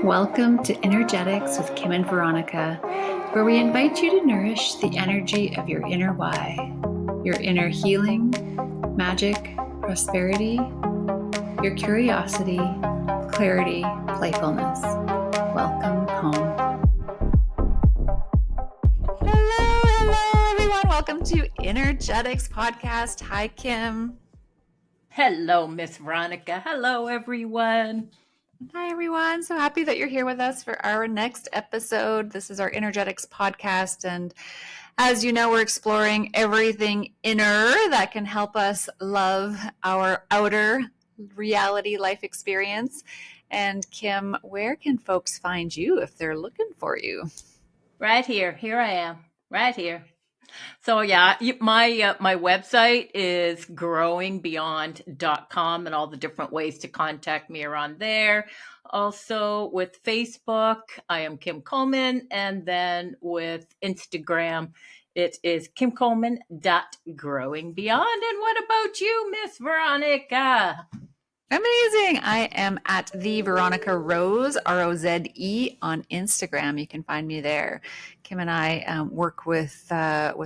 Welcome to Energetics with Kim and Veronica, where we invite you to nourish the energy of your inner why, your inner healing, magic, prosperity, your curiosity, clarity, playfulness. Welcome home. Hello, everyone. Welcome to Energetics Podcast. Hi, Kim. Hello, Miss Veronica. Hello, everyone. Hi, everyone. So happy that you're here with us for our next episode. This is our Energetics podcast. And as you know, we're exploring everything inner that can help us love our outer reality life experience. And Kim, where can folks find you if they're looking for you? Right here. Here I am. Right here. So yeah, my website is growingbeyond.com, and all the different ways to contact me are on there. Also with Facebook, I am Kim Coleman, and then with Instagram, it is kimcoleman.growingbeyond. And what about you, Miss Veronica? Amazing. I am at the Veronica Rose, Roze, on Instagram. You can find me there. Kim and I work with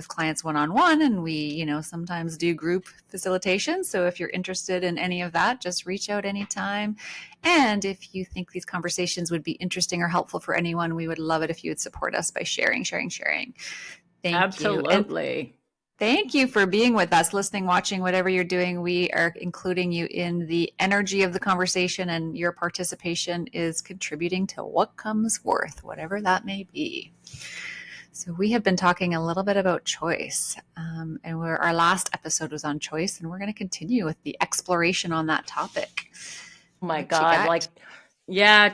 clients one-on-one, and we, sometimes do group facilitation. So if you're interested in any of that, just reach out anytime. And if you think these conversations would be interesting or helpful for anyone, we would love it if you would support us by sharing. Thank you. Absolutely. Thank you for being with us, listening, watching, whatever you're doing. We are including you in the energy of the conversation, and your participation is contributing to what comes forth, whatever that may be. So we have been talking a little bit about choice, and our last episode was on choice, and we're going to continue with the exploration on that topic. Oh my God,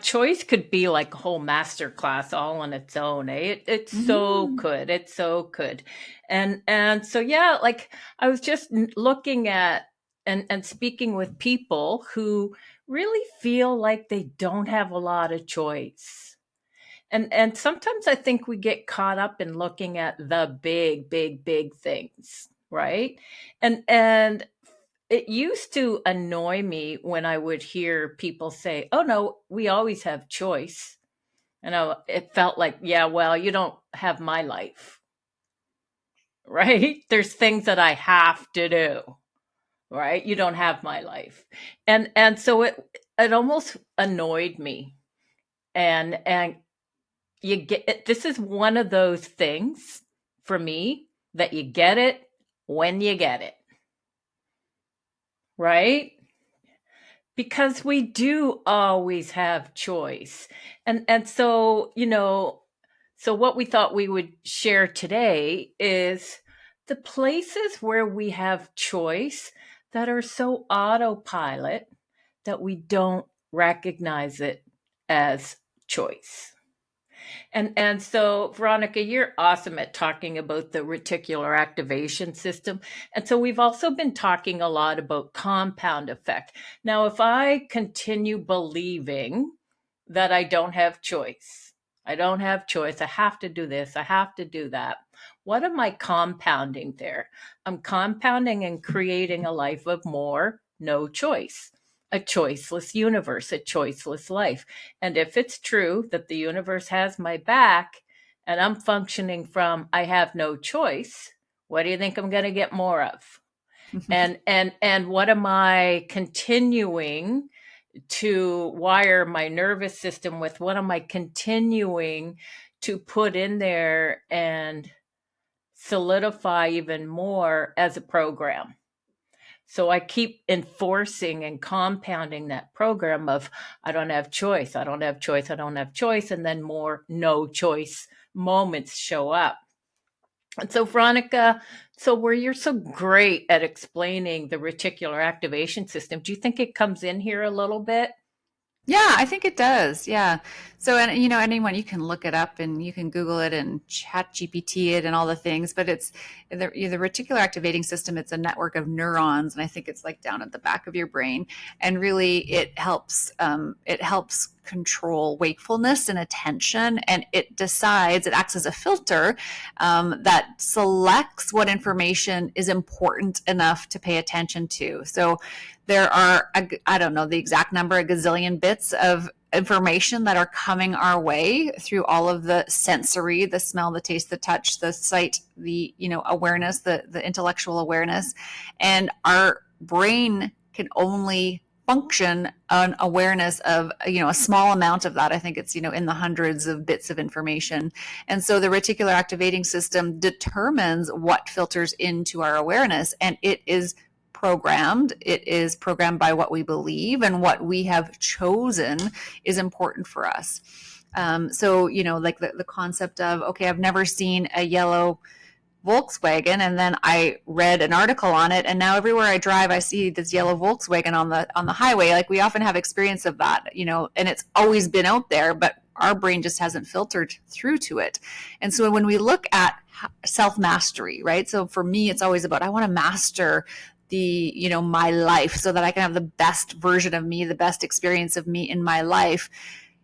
choice could be like a whole master class all on its own. It's so good. It's so good. And so, yeah, like I was just looking at and speaking with people who really feel like they don't have a lot of choice. And sometimes I think we get caught up in looking at the big things, right? And it used to annoy me when I would hear people say, "Oh no, we always have choice." It felt like, yeah, well, you don't have my life, right? There's things that I have to do, right? You don't have my life. And so it almost annoyed me. And you get it, this is one of those things for me that you get it when you get it. Right? Because we do always have choice. And so, so what we thought we would share today is the places where we have choice that are so autopilot that we don't recognize it as choice. And so, Veronica, you're awesome at talking about the reticular activation system. And so we've also been talking a lot about compound effect. Now, if I continue believing that I don't have choice, I have to do this, I have to do that. What am I compounding there? I'm compounding and creating a life of more no choice, a choiceless universe, a choiceless life. And if it's true that the universe has my back and I'm functioning from I have no choice, what do you think I'm going to get more of? and what am I continuing to wire my nervous system with? What am I continuing to put in there and solidify even more as a program? So I keep enforcing and compounding that program of I don't have choice, I don't have choice, I don't have choice, and then more no choice moments show up. And so, Veronica, so where you're so great at explaining the reticular activation system, do you think it comes in here a little bit? Yeah, I think it does. Yeah. So, and anyone, you can look it up and you can Google it and chat GPT it and all the things, but it's the reticular activating system. It's a network of neurons. And I think it's like down at the back of your brain. And really it helps control wakefulness and attention. And it acts as a filter that selects what information is important enough to pay attention to. So there are, I don't know the exact number, a gazillion bits of information that are coming our way through all of the sensory, the smell, the taste, the touch, the sight, the, awareness, the intellectual awareness. And our brain can only function an awareness of, a small amount of that. I think it's, in the hundreds of bits of information. And so the reticular activating system determines what filters into our awareness, and it is programmed. It is programmed by what we believe, and what we have chosen is important for us. So, like the concept of, okay, I've never seen a yellow Volkswagen, and then I read an article on it, and now everywhere I drive I see this yellow Volkswagen on the highway. Like, we often have experience of that, and it's always been out there, but our brain just hasn't filtered through to it. And so when we look at self mastery, right? So for me, it's always about, I want to master my life so that I can have the best version of me, the best experience of me in my life.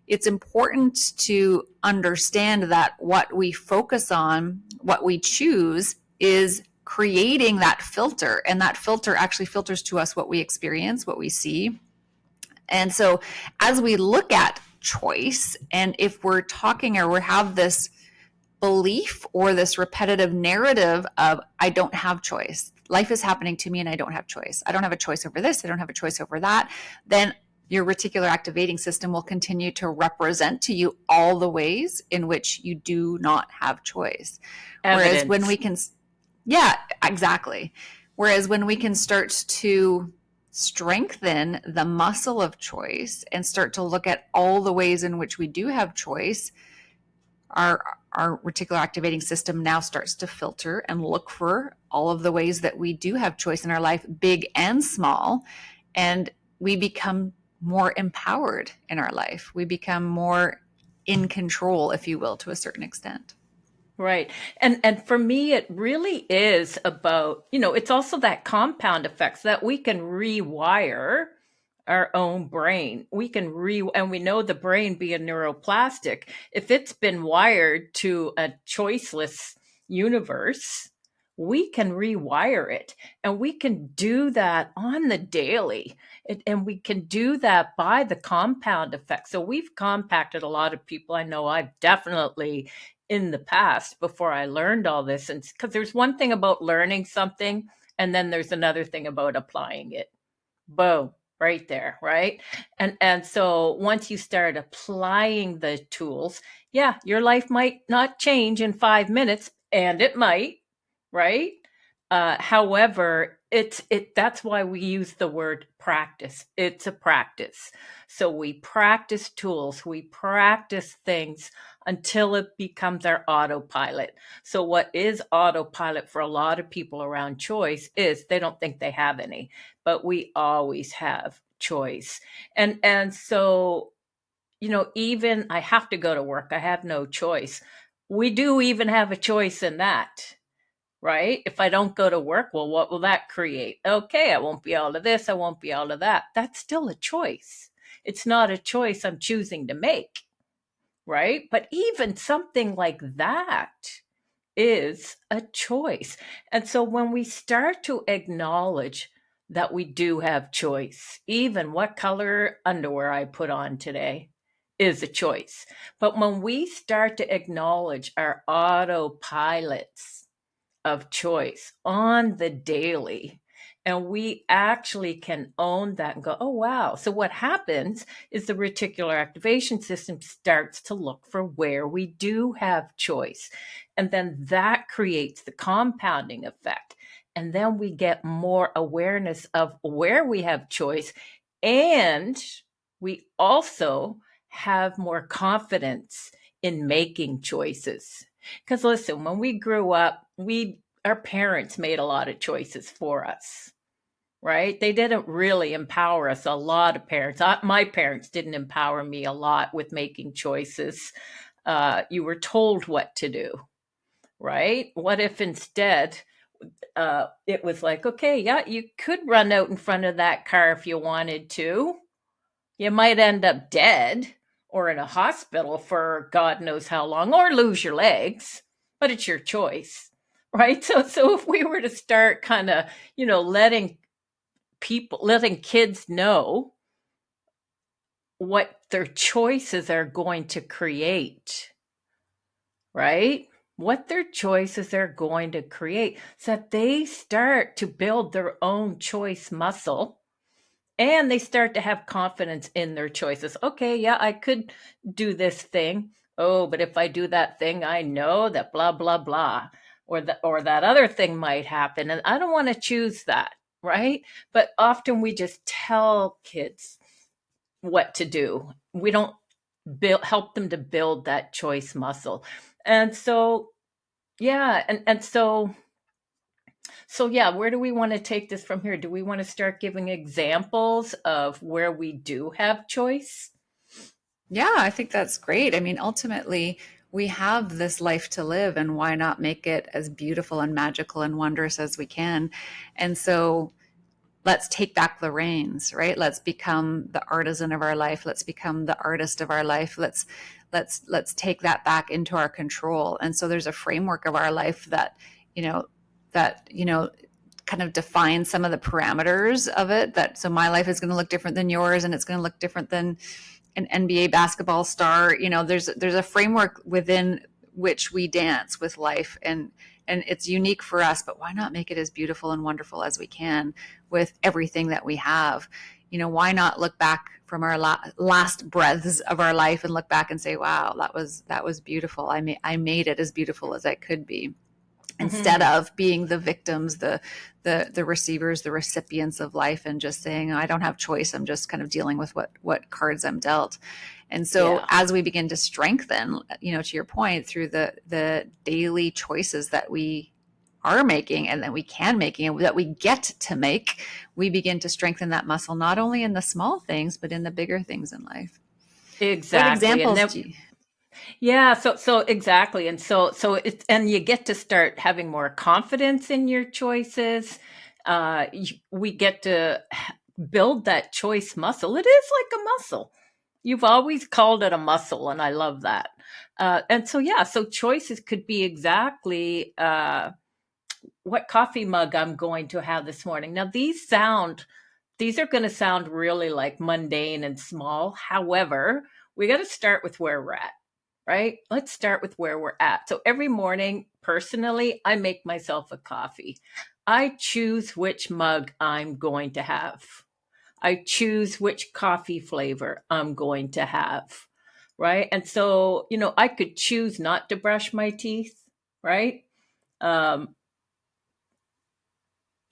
It's important to understand that what we focus on, what we choose, is creating that filter. And that filter actually filters to us what we experience, what we see. And so as we look at choice, and if we're talking or we have this belief or this repetitive narrative of, I don't have choice, life is happening to me and I don't have choice, I don't have a choice over this, I don't have a choice over that, then your reticular activating system will continue to represent to you all the ways in which you do not have choice. Whereas when Evidence. we can, yeah, exactly. Whereas when we can start to strengthen the muscle of choice and start to look at all the ways in which we do have choice, our reticular activating system now starts to filter and look for all of the ways that we do have choice in our life, big and small, and we become more empowered in our life. We become more in control, if you will, to a certain extent. Right. And for me it really is about, it's also that compound effects that we can rewire our own brain. We can and we know the brain being neuroplastic, if it's been wired to a choiceless universe, we can rewire it. And we can do that on the daily. And we can do that by the compound effect. So we've compacted a lot of people. I know I've definitely in the past before I learned all this. And because there's one thing about learning something, and then there's another thing about applying it. Boom, right there, right? And so once you start applying the tools, yeah, your life might not change in 5 minutes, and it might, right? However, that's why we use the word practice. It's a practice. So we practice tools, we practice things until it becomes our autopilot. So what is autopilot for a lot of people around choice is they don't think they have any, but we always have choice. And so, even I have to go to work, I have no choice. We do even have a choice in that, right? If I don't go to work, well, what will that create? Okay, I won't be able to this, I won't be able to that. That's still a choice. It's not a choice I'm choosing to make, right? But even something like that is a choice. And so when we start to acknowledge that we do have choice, even what color underwear I put on today is a choice. But when we start to acknowledge our autopilots of choice on the daily, and we actually can own that and go, oh, wow. So what happens is the reticular activation system starts to look for where we do have choice. And then that creates the compounding effect. And then we get more awareness of where we have choice. And we also have more confidence in making choices. Because listen, when we grew up, our parents made a lot of choices for us, right? They didn't really empower us. A lot of parents, my parents didn't empower me a lot with making choices. You were told what to do, right? What if instead it was like, okay, yeah, you could run out in front of that car if you wanted to. You might end up dead or in a hospital for God knows how long, or lose your legs, but it's your choice, right? So if we were to start kind of, letting kids know what their choices are going to create, right? What their choices are going to create so that they start to build their own choice muscle and they start to have confidence in their choices. Okay, yeah, I could do this thing. Oh, but if I do that thing, I know that blah blah blah, or that other thing might happen, and I don't want to choose that, right? But often we just tell kids what to do. We don't help them to build that choice muscle. And so, yeah, and so yeah, where do we want to take this from here? Do we want to start giving examples of where we do have choice? Yeah, I think that's great. I mean, ultimately, we have this life to live, and why not make it as beautiful and magical and wondrous as we can? And so, let's take back the reins, right? Let's become the artisan of our life. Let's become the artist of our life. Let's take that back into our control. And so there's a framework of our life that, you know, that, kind of defines some of the parameters of it. That so my life is going to look different than yours, and it's going to look different than an NBA basketball star. There's a framework within which we dance with life, and it's unique for us, but why not make it as beautiful and wonderful as we can with everything that we have? Why not look back from our last breaths of our life and look back and say, wow, that was beautiful. I made it as beautiful as I could be, instead Mm-hmm. of being the victims, the receivers, the recipients of life, and just saying, I don't have choice. I'm just kind of dealing with what cards I'm dealt. And so Yeah, as we begin to strengthen, to your point, through the daily choices that we are making and that we can make and that we get to make, we begin to strengthen that muscle, not only in the small things, but in the bigger things in life. What exactly. And examples then do you? yeah, so exactly. And so it's and you get to start having more confidence in your choices. We get to build that choice muscle. It is like a muscle. You've always called it a muscle, and I love that. And so, yeah, so choices could be exactly what coffee mug I'm going to have this morning. Now, these are going to sound really like mundane and small. However, we got to start with where we're at, right? Let's start with where we're at. So every morning, personally, I make myself a coffee. I choose which mug I'm going to have. I choose which coffee flavor I'm going to have, right? And so, I could choose not to brush my teeth, right? Um,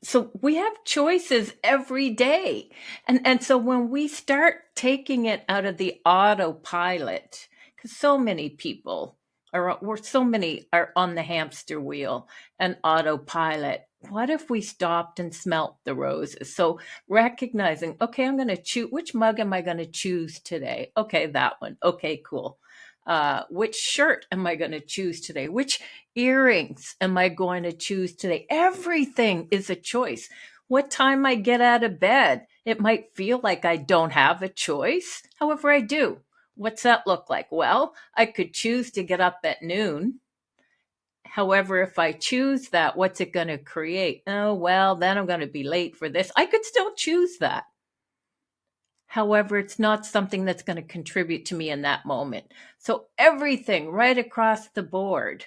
so we have choices every day. And so when we start taking it out of the autopilot, because so many are on the hamster wheel and autopilot. What if we stopped and smelt the roses? So recognizing, okay, I'm going to choose, which mug am I going to choose today? Okay, that one. Okay, cool. Which shirt am I going to choose today? Which earrings am I going to choose today? Everything is a choice. What time I get out of bed, it might feel like I don't have a choice. However, I do. What's that look like? Well, I could choose to get up at noon. However, if I choose that, what's it going to create? Oh, well, then I'm going to be late for this. I could still choose that. However, it's not something that's going to contribute to me in that moment. So everything right across the board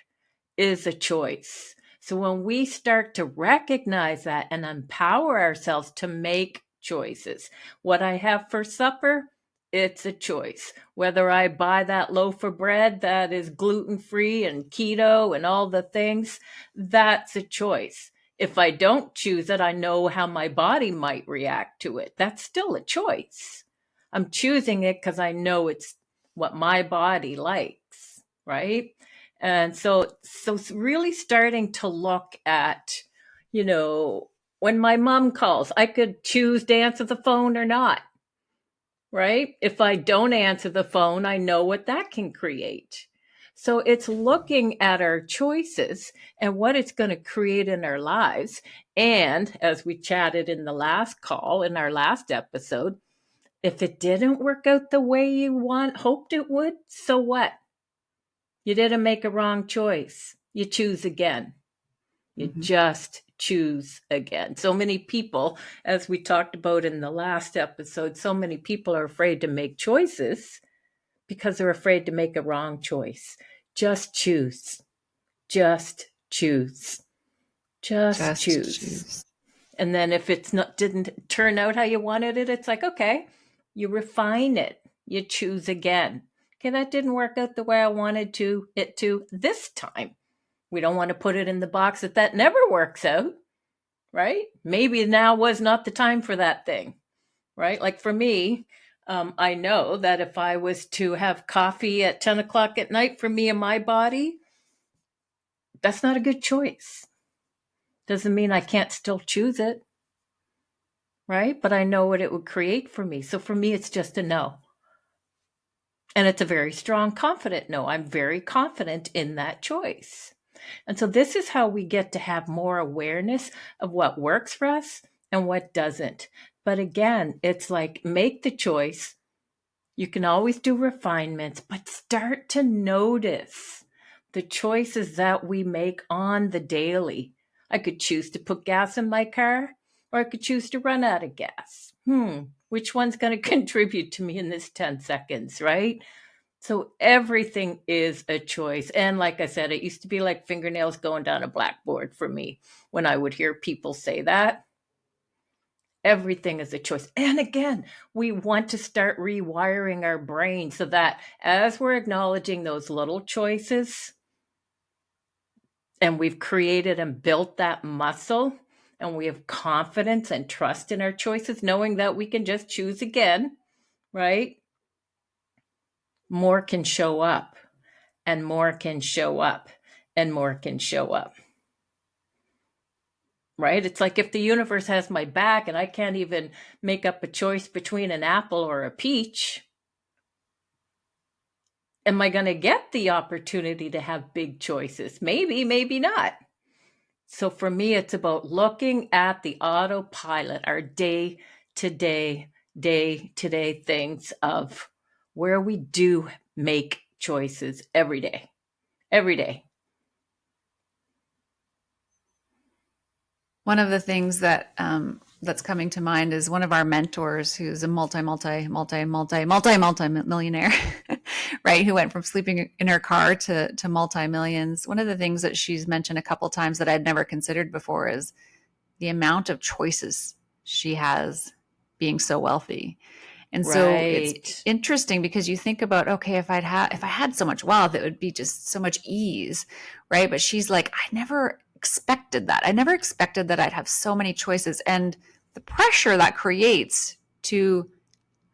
is a choice. So when we start to recognize that and empower ourselves to make choices, what I have for supper, it's a choice. Whether I buy that loaf of bread that is gluten free and keto and all the things, that's a choice. If I don't choose it, I know how my body might react to it. That's still a choice. I'm choosing it because I know it's what my body likes, right? And so it's really starting to look at, you know, when my mom calls, I could choose to answer the phone or not, right? If I don't answer the phone, I know what that can create. So it's looking at our choices and what it's going to create in our lives. And as we chatted in the last call, in our last episode, if it didn't work out the way you hoped it would, so what? You didn't make a wrong choice. You choose again. You Mhm. just choose again. So many people, as we talked about in the last episode, so many people are afraid to make choices because they're afraid to make a wrong choice. Just choose. Just choose. Just Just choose. choose. And then if it's not didn't turn out how you wanted it, it's like, okay, you refine it. You choose again. Okay, that didn't work out the way I wanted it to this time. We don't want to put it in the box that never works out, right? Maybe now was not the time for that thing, right? Like for me, I know that if I was to have coffee at 10 o'clock at night for me and my body, that's not a good choice. Doesn't mean I can't still choose it, right? But I know what it would create for me. So for me, it's just a no. And it's a very strong, confident no. I'm very confident in that choice. And so this is how we get to have more awareness of what works for us and what doesn't. But again, it's like make the choice. You can always do refinements, but start to notice the choices that we make on the daily. I could choose to put gas in my car, or I could choose to run out of gas. Which one's going to contribute to me in this 10 seconds, right? So everything is a choice. And like I said, it used to be like fingernails going down a blackboard for me when I would hear people say that. Everything is a choice. And again, we want to start rewiring our brain so that as we're acknowledging those little choices, and we've created and built that muscle, and we have confidence and trust in our choices, knowing that we can just choose again, right? More can show up, and more can show up, and more can show up. Right? It's like if the universe has my back and I can't even make up a choice between an apple or a peach, am I going to get the opportunity to have big choices? Maybe, maybe not. So for me, it's about looking at the autopilot, our day to day things of where we do make choices every day, every day. One of the things that that's coming to mind is one of our mentors, who's a multi millionaire, right? Who went from sleeping in her car to multi millions. One of the things that she's mentioned a couple times that I'd never considered before is the amount of choices she has being so wealthy. And so it's Right. interesting because you think about, okay, if I had so much wealth, it would be just so much ease, right? But she's like, I never expected that. I never expected that I'd have so many choices, and the pressure that creates to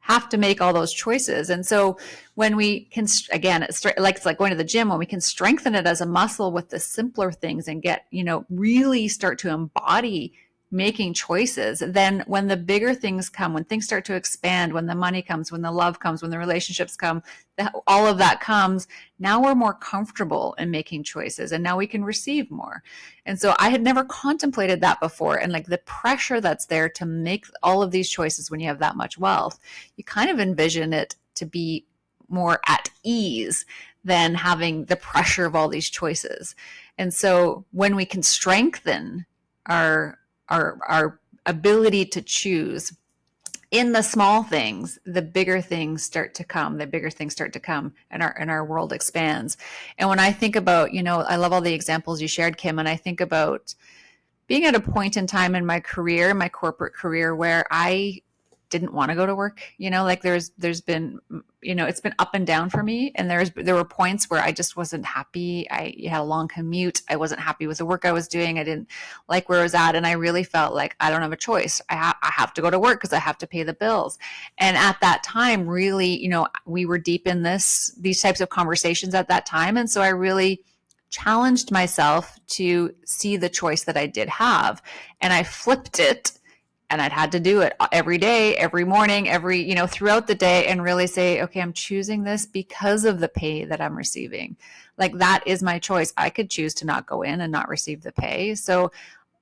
have to make all those choices. And so when we can, again, it's like going to the gym, when we can strengthen it as a muscle with the simpler things and get, really start to embody making choices, then when the bigger things come, when things start to expand, when the money comes, when the love comes, when the relationships come, all of that comes, now we're more comfortable in making choices, and now we can receive more. And so I had never contemplated that before. And like the pressure that's there to make all of these choices when you have that much wealth, you kind of envision it to be more at ease than having the pressure of all these choices. And so when we can strengthen our ability to choose in the small things, the bigger things start to come. The bigger things start to come, and our world expands. And when I think about, I love all the examples you shared, Kim, and I think about being at a point in time in my career, my corporate career, where I didn't want to go to work. Like there's been, it's been up and down for me. And there were points where I just wasn't happy. I had a long commute. I wasn't happy with the work I was doing. I didn't like where I was at. And I really felt like I don't have a choice. I have to go to work because I have to pay the bills. And at that time, really, we were deep in these types of conversations at that time. And so I really challenged myself to see the choice that I did have. And I flipped it, and I'd had to do it every day, every morning, throughout the day, and really say, okay, I'm choosing this because of the pay that I'm receiving. Like that is my choice. I could choose to not go in and not receive the pay. So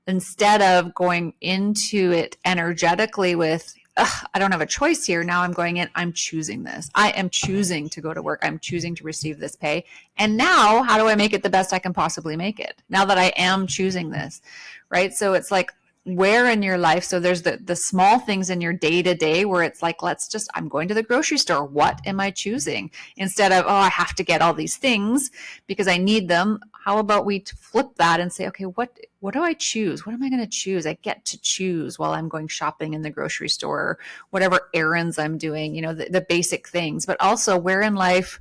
instead of going into it energetically with, ugh, I don't have a choice here. Now I'm going in, I'm choosing this. I am choosing to go to work. I'm choosing to receive this pay. And now, how do I make it the best I can possibly make it? Now that I am choosing this, right? So it's like, where in your life, so there's the small things in your day to day where it's like, let's just, I'm going to the grocery store, what am I choosing, instead of, oh, I have to get all these things because I need them. How about we flip that and say, okay, what do I choose? What am I going to choose? I get to choose while I'm going shopping in the grocery store, or whatever errands I'm doing, the basic things. But also, where in life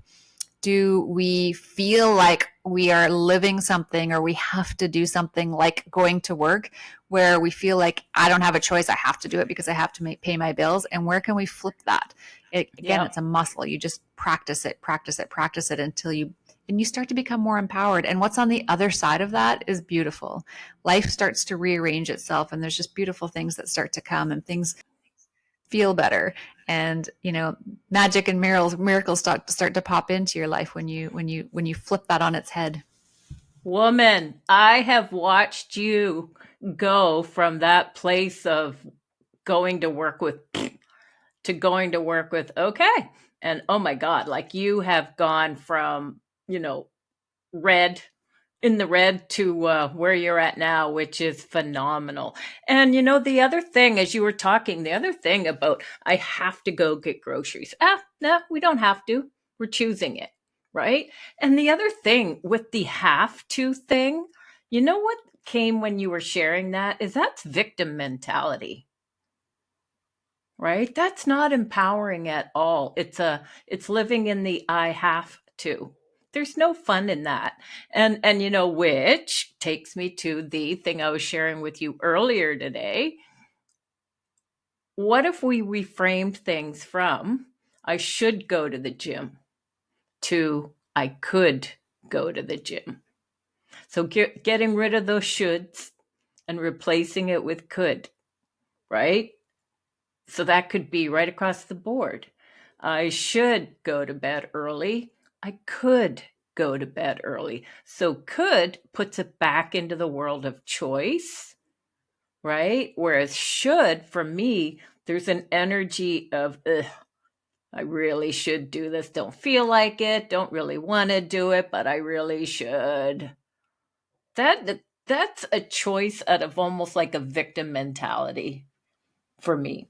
do we feel like we are living something, or we have to do something like going to work, where we feel like I don't have a choice, I have to do it because I have to pay my bills? And where can we flip that? Again, Yep. it's a muscle. You just practice it, practice it, practice it until you start to become more empowered. And what's on the other side of that is beautiful. Life starts to rearrange itself, and there's just beautiful things that start to come, and things feel better. And magic and miracles start to pop into your life when you flip that on its head. Woman, I have watched you go from that place of going to work with to going to work with okay. And oh my God, like you have gone from, red in the red to where you're at now, which is phenomenal. And the other thing, as you were talking, the other thing about I have to go get groceries. No, we don't have to. We're choosing it, right? And the other thing with the have to thing, what came when you were sharing that is that's victim mentality, right? That's not empowering at all. It's living in the I have to. There's no fun in that. And which takes me to the thing I was sharing with you earlier today. What if we reframed things from I should go to the gym to I could go to the gym? So getting rid of those shoulds and replacing it with could, right? So that could be right across the board. I should go to bed early. I could go to bed early. So could puts it back into the world of choice, right? Whereas should, for me, there's an energy of, ugh, I really should do this. Don't feel like it. Don't really want to do it, but I really should. That's a choice out of almost like a victim mentality for me.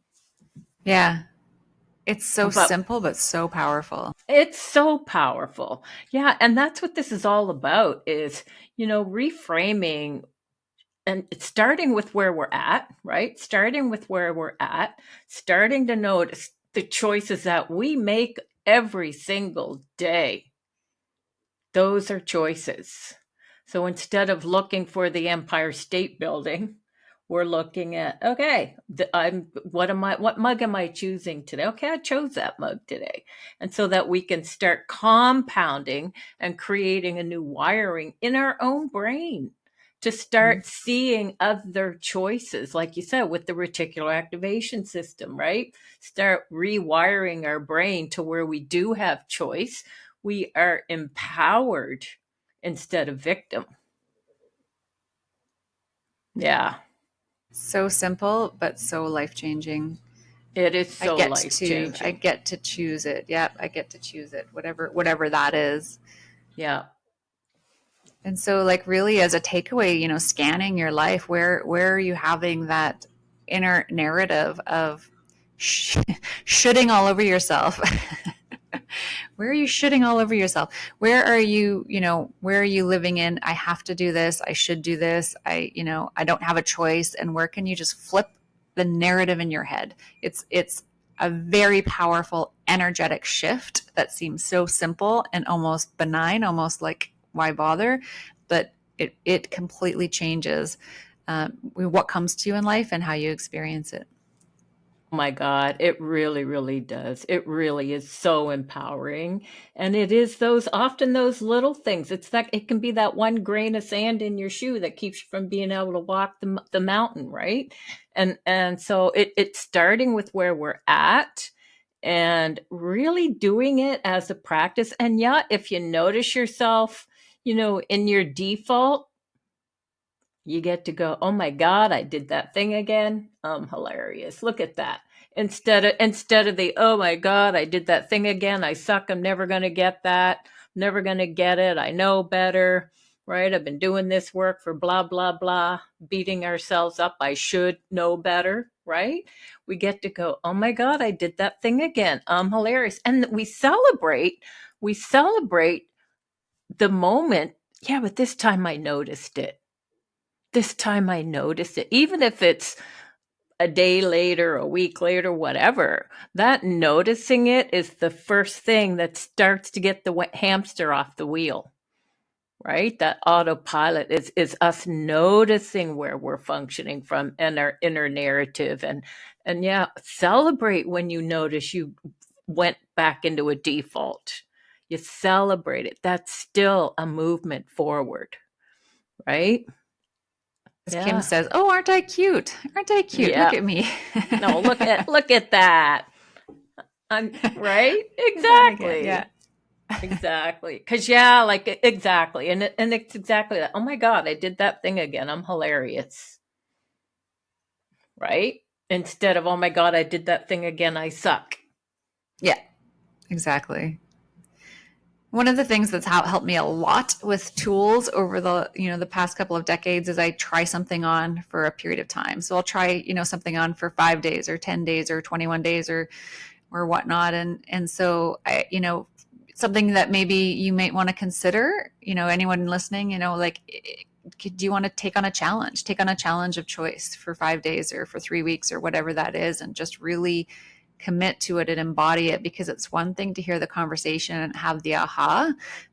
Yeah, it's so But simple but so powerful. it's so powerful. Yeah, and that's what this is all about is, reframing and starting with where we're at, right? Starting with where we're at, starting to notice the choices that we make every single day. Those are choices. So instead of looking for the Empire State Building, we're looking at okay, what mug am I choosing today? Okay, I chose that mug today. And so that we can start compounding and creating a new wiring in our own brain to Mhm. start seeing other choices, like you said, with the reticular activation system, right? Start rewiring our brain to where we do have choice. We are empowered instead of victim. Yeah, So simple but so life changing. it is I so get life to I changing. get to choose it. Yep, I get to choose it. Whatever that is. Yeah. And so, like, really, as a takeaway, scanning your life, where are you having that inner narrative of shitting all over yourself? Where are you shitting all over yourself? Where are you living in? I have to do this. I should do this. I don't have a choice. And where can you just flip the narrative in your head? It's a very powerful, energetic shift that seems so simple and almost benign, almost like why bother? But it completely changes what comes to you in life and how you experience it. Oh my God, it really, really does. It really is so empowering. And it is often those little things. It's that it can be that one grain of sand in your shoe that keeps you from being able to walk the mountain, right? And so it's starting with where we're at and really doing it as a practice. And yeah, if you notice yourself, in your default, you get to go, oh my God, I did that thing again. Hilarious. Look at that. Instead of the, oh my god, I did that thing again, I suck, I'm never going to get that, never going to get it, I know better, right? I've been doing this work for blah blah blah, beating ourselves up, I should know better, right? We get to go, oh my god, I did that thing again, I'm hilarious. And we celebrate the moment. Yeah, but this time I noticed it. This time I noticed it. Even if it's a day later, a week later, whatever, that noticing it is the first thing that starts to get the hamster off the wheel, right? That autopilot is us noticing where we're functioning from and our inner narrative. And yeah, celebrate when you notice you went back into a default. You celebrate it. That's still a movement forward, right? As Kim Yeah. says, "Oh, aren't I cute? Aren't I cute? Look Yeah. at me." No, look at that. I'm right. Did that again. Yeah. Exactly. Exactly. Cause yeah, like exactly. And it's exactly that. Oh my God, I did that thing again. I'm hilarious. Right? Instead of, oh my God, I did that thing again. I suck. Yeah, exactly. One of the things that's helped me a lot with tools over the past couple of decades is I try something on for a period of time. So I'll try, something on for 5 days or 10 days or 21 days or whatnot. And so something that maybe you might want to consider, anyone listening, like, do you want to take on a challenge? Take on a challenge of choice for 5 days or for 3 weeks or whatever that is, and just really commit to it and embody it, because it's one thing to hear the conversation and have the aha,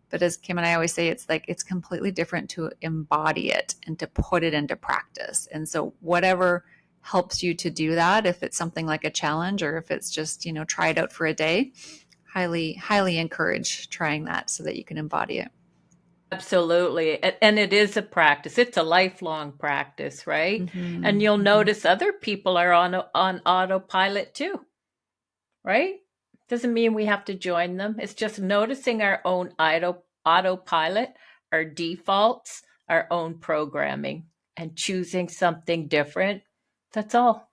but as Kim and I always say, it's completely different to embody it and to put it into practice. And so whatever helps you to do that, if it's something like a challenge or if it's just, try it out for a day, highly encourage trying that so that you can embody it. Absolutely. And it is a practice. It's a lifelong practice, right? And Mm-hmm, you'll mm-hmm. notice other people are on autopilot too, right? Doesn't mean we have to join them. It's just noticing our own autopilot, our defaults, our own programming, and choosing something different. That's all.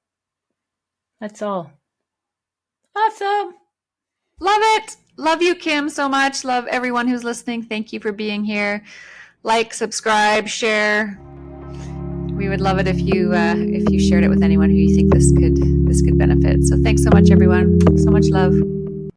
That's all. Awesome. Love it. Love you, Kim, so much. Love everyone who's listening. Thank you for being here. Like, subscribe, share. We would love it if you shared it with anyone who you think this could benefit. So thanks so much, everyone. So much love.